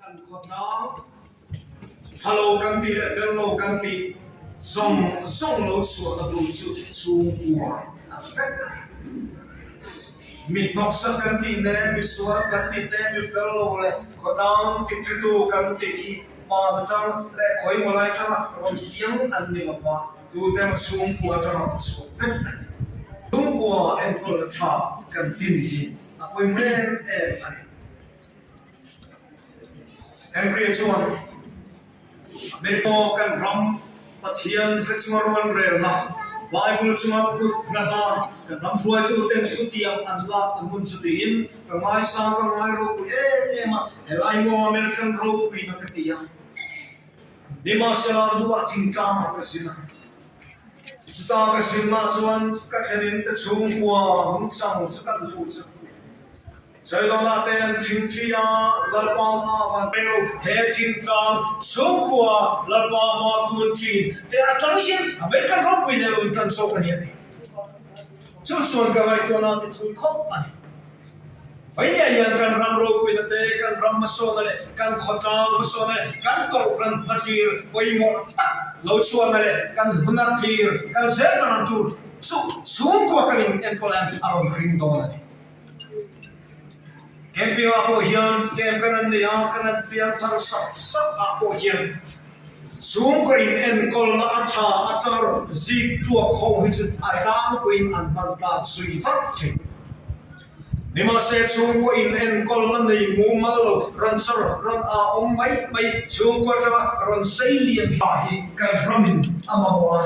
กันขดน้องชะโลกันตีและเฟลโลกันตีส่งโลส่วนดูจุดสูงหัวมีนกสักกันตีเนี่ยมีสวนกันตีเนี่ยมีเฟลโลเลยขดน้องติดจุดกันตีฟ้าจังและคอยมาไล่จังเราเลี้ยงอันนี้มาฟ้าดูแต่มาสูงหัวจังสูงสูงกว่าเอ็นก็เลยชากันตีนี่ไปเมื่ออันนี้เอ็นเรียกชวนเมริกากันรำปะเทียนฟริชมาร์วันเรลนะไบเบิลชวนกุดนะฮะกันรำช่วยตัวเต็มทุกอย่างอันละอันมุนสุดินกันไม่สร้างกันไม่รู้มาไอ้โมอเมริกันรู้คุยนักเตียนี่มาเสนาดูว่าทิ้งกามกันสินะจุดตากันสินะชวนกันเห็นแต่ช่วงว่ามึงสั่งสักกันรู้สักใช้ตอนนั้นเต็มทิ้งที่อ่ะลับมาวันเป็นรูเฮทิ้งกันช่วงกว่าลับมากุนจีแต่อาจารย์เช่นอเมริกันรบไปเนี่ยเราตั้งโซ่กันยังไงชุดส่วนกันไว้ตัวนั้นที่ถูกข้อมันไปเนี่ยยังกันรำรบไปแต่กันรำมาโซ่เลยกันขดาวมาโซ่เลยกันกรกันปฏิร์ไปหมดเราชวนเลยกันหุ่นนัดทีร์กันเซตนันตูช่วงกว่ากันเอ็นก็แล้วอารมณ์คริงโดนเลยเกมพิอาโปเฮียนเกมกันนั่นเนี่ยกันนั่นเพียงทางสับอาโปเฮียนสูงกรีนเอ็นกอลนาอัชาร์ซีตัวเขาให้จุดอาการกรีนอันมันตาสุยทักทินี่มาเสสูงกรีนเอ็นกอลนั่นในมูมันโลรันซร์รันอาอมไม่สูงกว่าจะรันเซเลียนไปกันรามินอามาว่า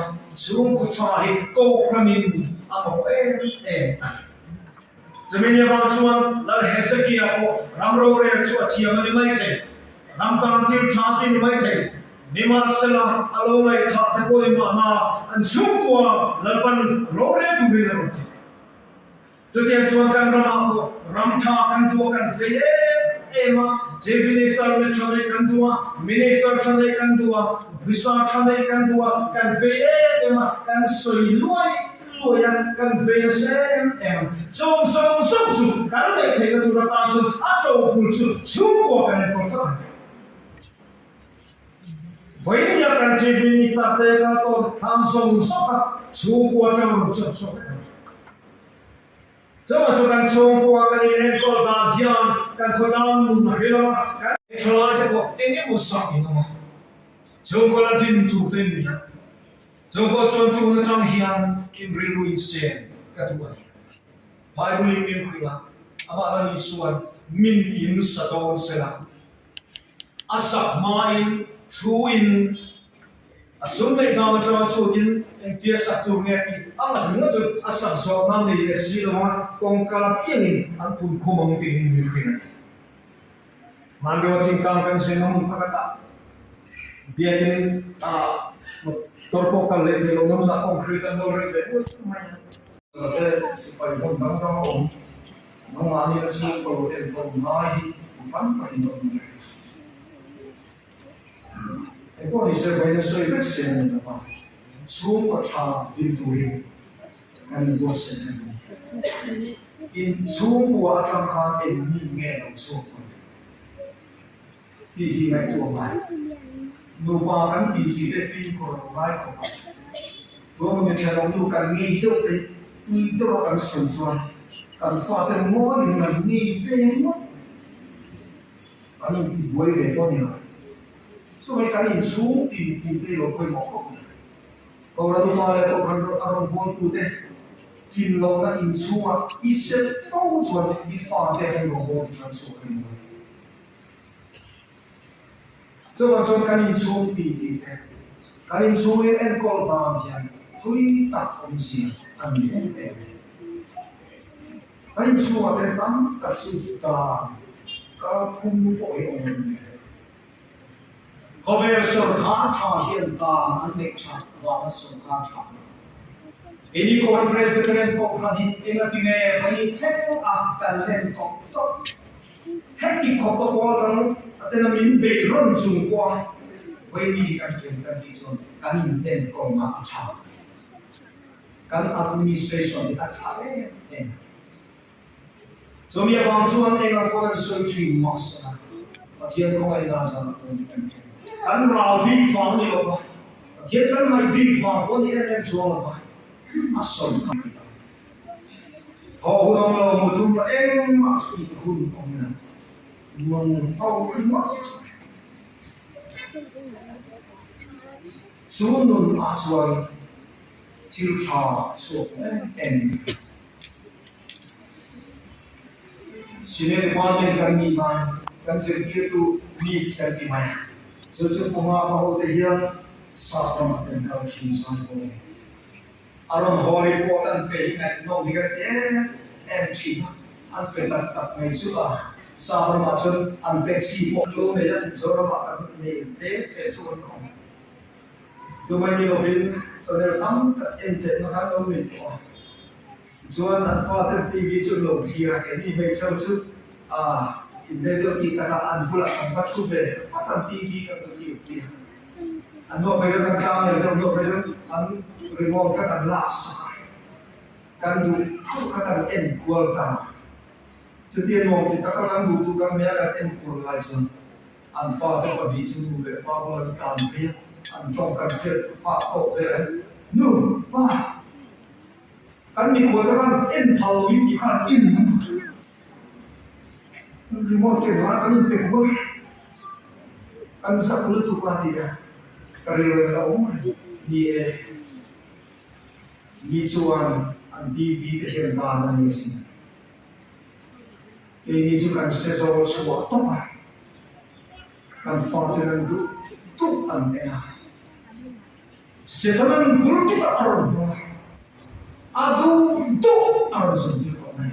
สูงกว่าจะโกรามินอามาจะมีบางส่วนเราเห็นสักกี่อ่ะรำโรเรียนชัวเทียมนี่ไม่ใช่รำตามที่ชาตินี่ไม่ใช่นิมาสละอารมณ์ไม่ขาดแต่ก็ยังมาอันสูงกว่าแล้วเป็นโรเรียนดูดีนะจะเทียนส่วนกันรำชากันตัวกันเฟียมาเจมินิสเตอร์เนี่ยชนกันตัวมินิสเตอร์ชนกันตัววิสาชนกันตัวกันเฟียมากันสวยรวยyang kan VSM song kan le thei tu ra ta chu ato pul chu ko kan ko ta voi ya kan che minister te ka to ham song ka chu ko chang chu chu kan song ko kan ni ko da hian kan ko da mu na hilo kan chola te ko enge mo sa ni no chu ko la tin tu te ni Joko contoh macam hian kim riluin sen kedua. Bible ini bilang apa lagi suan min in sadon sela. Asak main truin asun mai dalam macam suin yang dia satu ngaki. Allah mengajar asak zaman ni silama kongkal piangin ampun kumang tingin bikin. Mandu tingkangkan senang pakata. Biarin torpo kalle de lo no da concrete no rete maya supaya bondang dong no mani la semua ko de ko mai fan pa no e ko ni se vai so ifection na pa su ko cha din tu ri kan go se in su ko atang khan en ni nge no su ko hi mai tu mai Lupa kan di fin ko mai ko do mo che ro lu kan ni to kan sun suan kan fa te mo ni na ni fe mo ani ti boi ve ko ni so me kan in su ti lo ko mo ko ra tu ma le ko kan ro aron bon tu te kin lo na in su a iset fo suan i fa te lo bon tran so kan so macam kanin suhu tinggi, kanin suhu yang kol bahagian, tui tak kongsi, amin. Kanin suhu ada tam tak sudah, kalau pun boleh orang. Kau besar kata hienta, anek cak bahasa kata. Ini kau presbyterian kau kali ingat ingat, ini temu akan lentok. Hei kau kauแต่ละมินเบรอนสูงกว่าไว้มีการเขียนกันที่ส่วนการยินเด่นกองมาชาการ administration ที่อาชาเองส่วนมีบางส่วนเองเราก็จะช่วยมัสนะ Thiên không ai là sao cắn vào đi vào đi vào Thiên cắn lại đi vào có nghĩa em xuống là asal họ hùng là một thứ mà em mặc ít hùng ông này mong ông không mặc xuống nôn asal thiếu trà xuống em xin hãy quan tâm kami mai kan sirki tu please kami mai so punga bahu dehian sa pamaten kau chinsan ko aron hori potan pe hingai no higat em chi an pe tak nei chu a sa pamachon an taxi po lo ne yan zora ma kan nei te chu no tu mai ni no film so there tam en te no kan no ni ko chuan an father tv chu lo thira ke ni me chau chu in the kita kan pula kan patu be patan tv kan tu ti ano ba kan ka ne do ba an remote kan las kan du kan en kual ta chu ti no ti ta kan du tu kan me kan en kual lai chu an father ba bi chu be pa ba kan pe an chong kan se pa to fe nu pa kan mi kual kan en phalo ni kan in remote ke mana kan pe ko kan sa kulit tu pa dia kariwa la ni chuan an tv te hian dan ani si ke ni chu kan se so so to ma kan fortune du tu an ena se taman pul kita aron adu tu aron se ni ko mai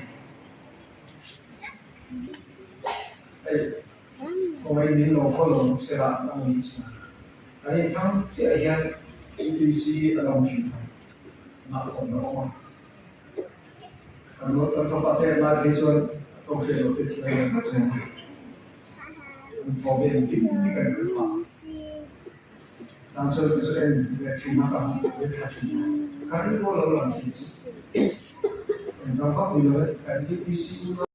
Kung hindi no kolong sira ng minsan. Kahit ang siya yan, si alam siya. Nakakong noon. Ano kapatid natin siya, itong pinapit siya yan at siya. Ang problem, hindi ka nagpa. Ang sabi sa akin, pinaka kahit wala lang siya. Ang kapatid, kahit hindi siya.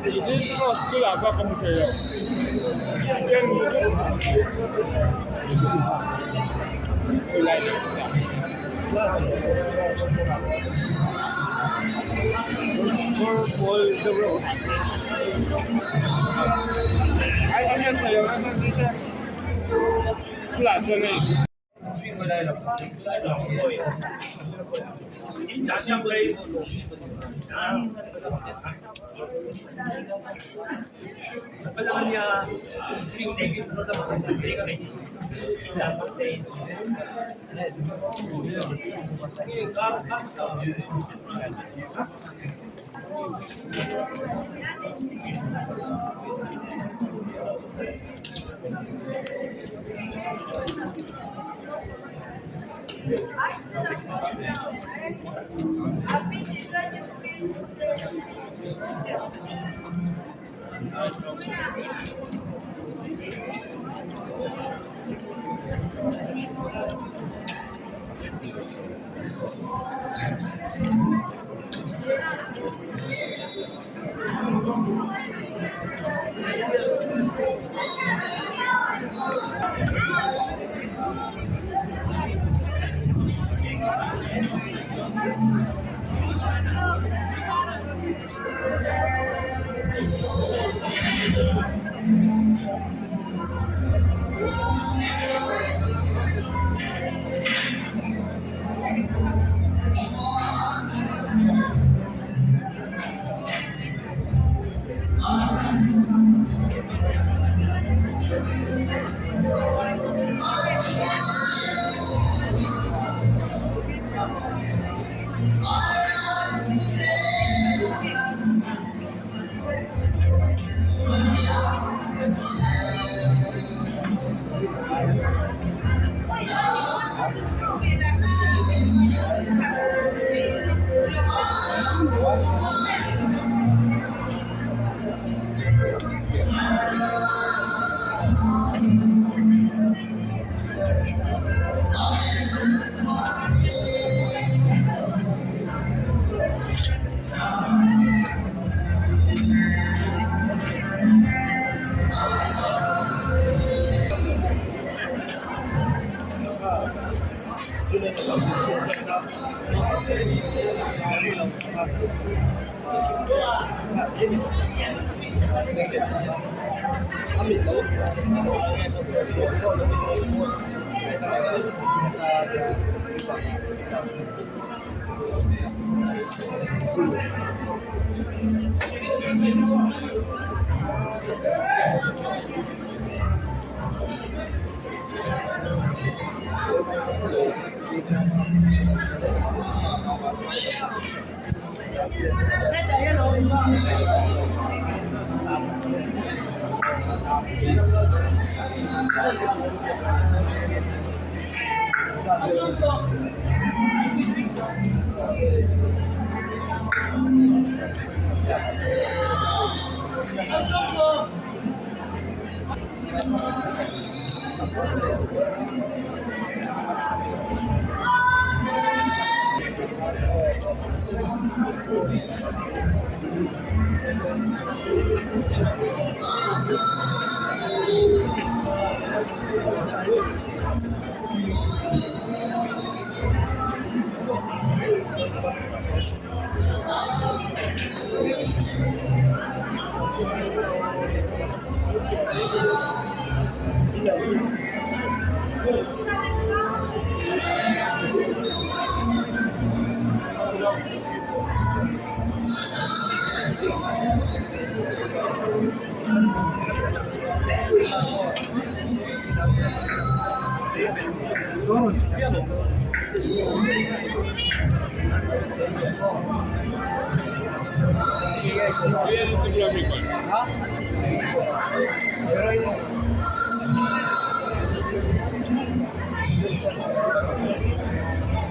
你是知道斯拉萨公车哦？回来的。我这不是。还有那个斯拉萨那。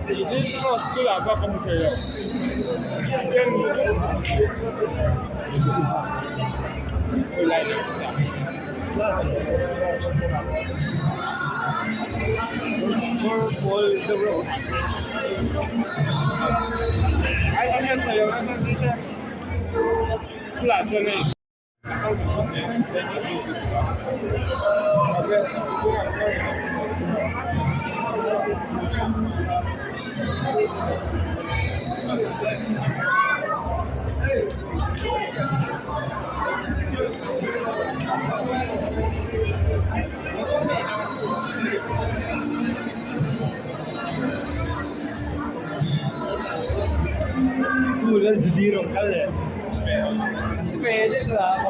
你是知道斯拉巴公车的，回来的。For the road. I can tell you, that's what she said. Plus, school dan zero kali. Sepeda lah.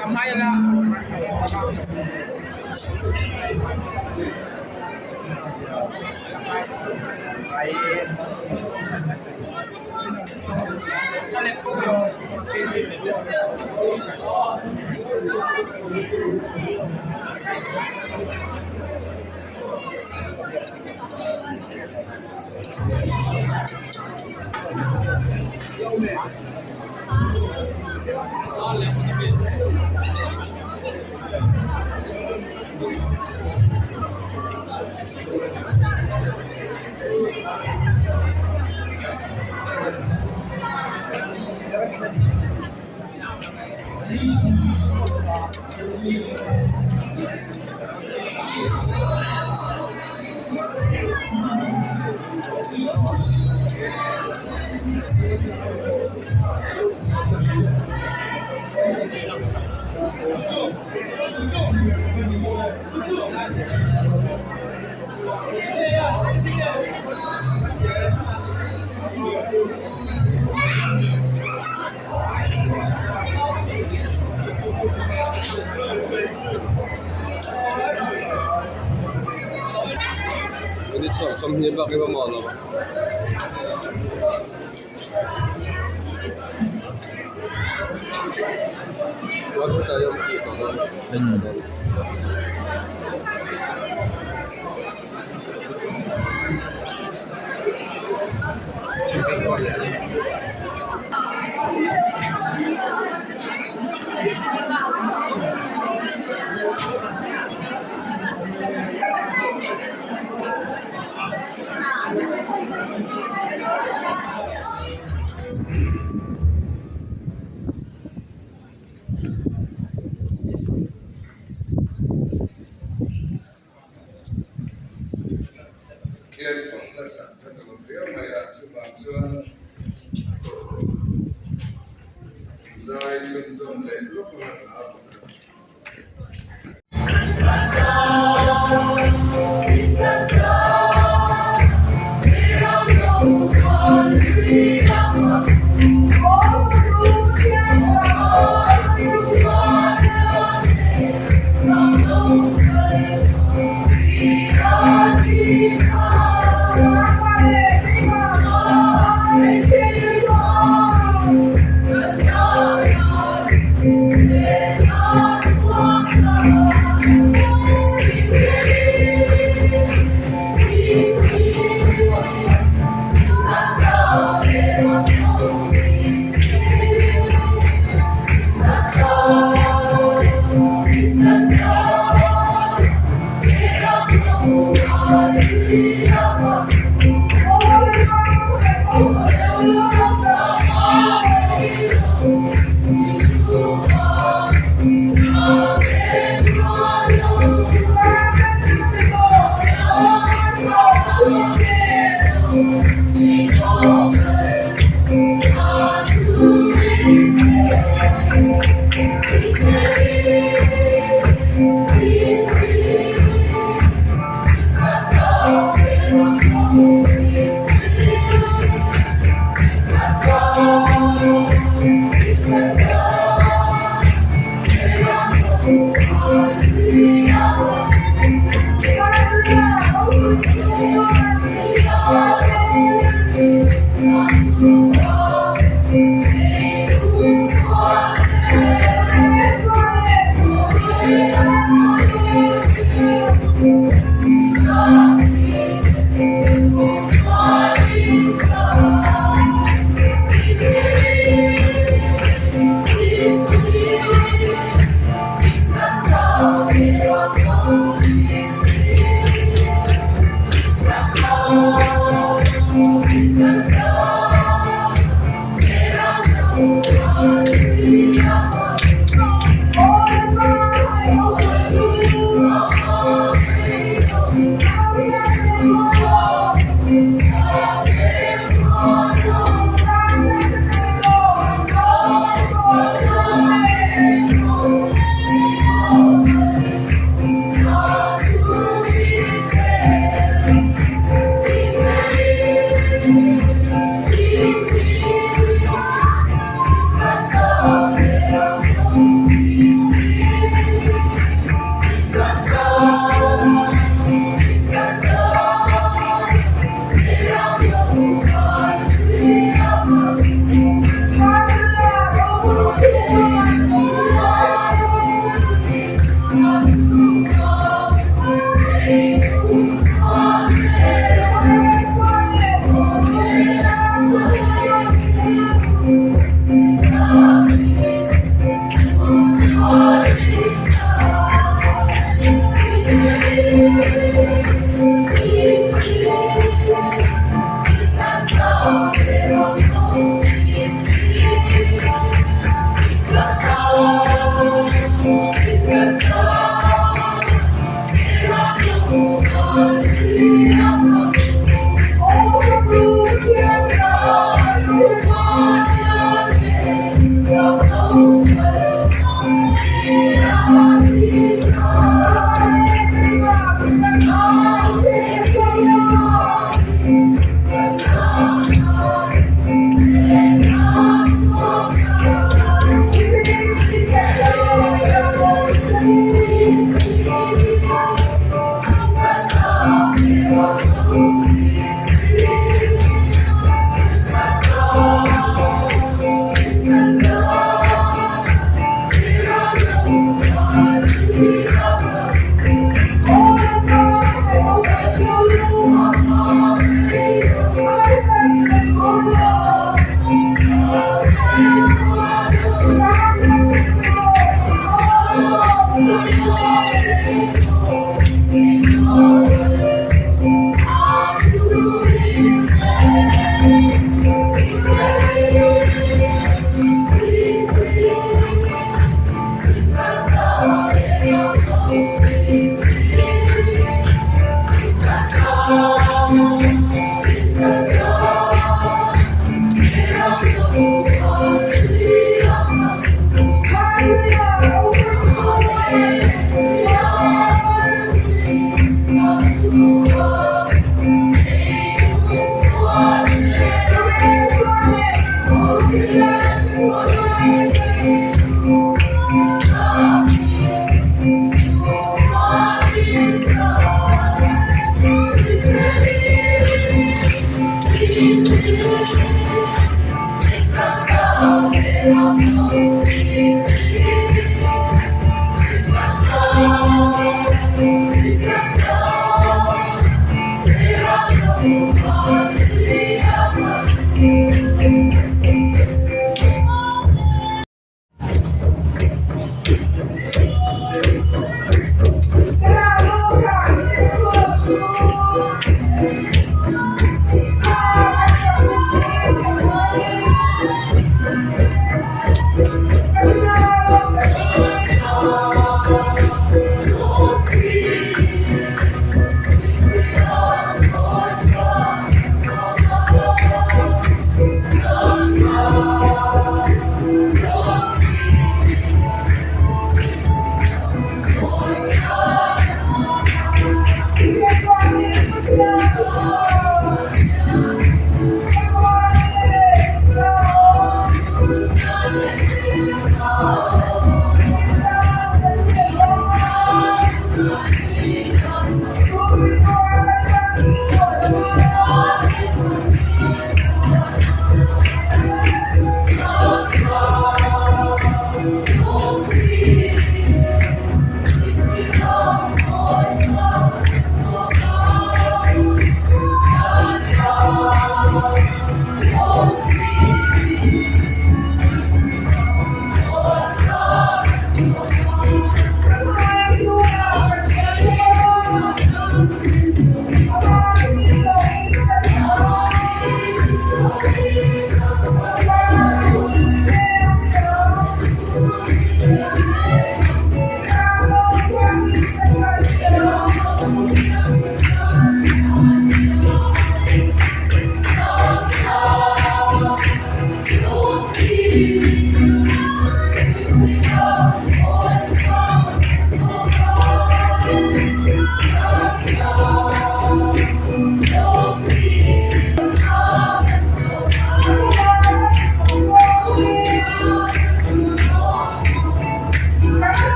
Kamay na. Ini som nembak ke mana? Waktu saya kita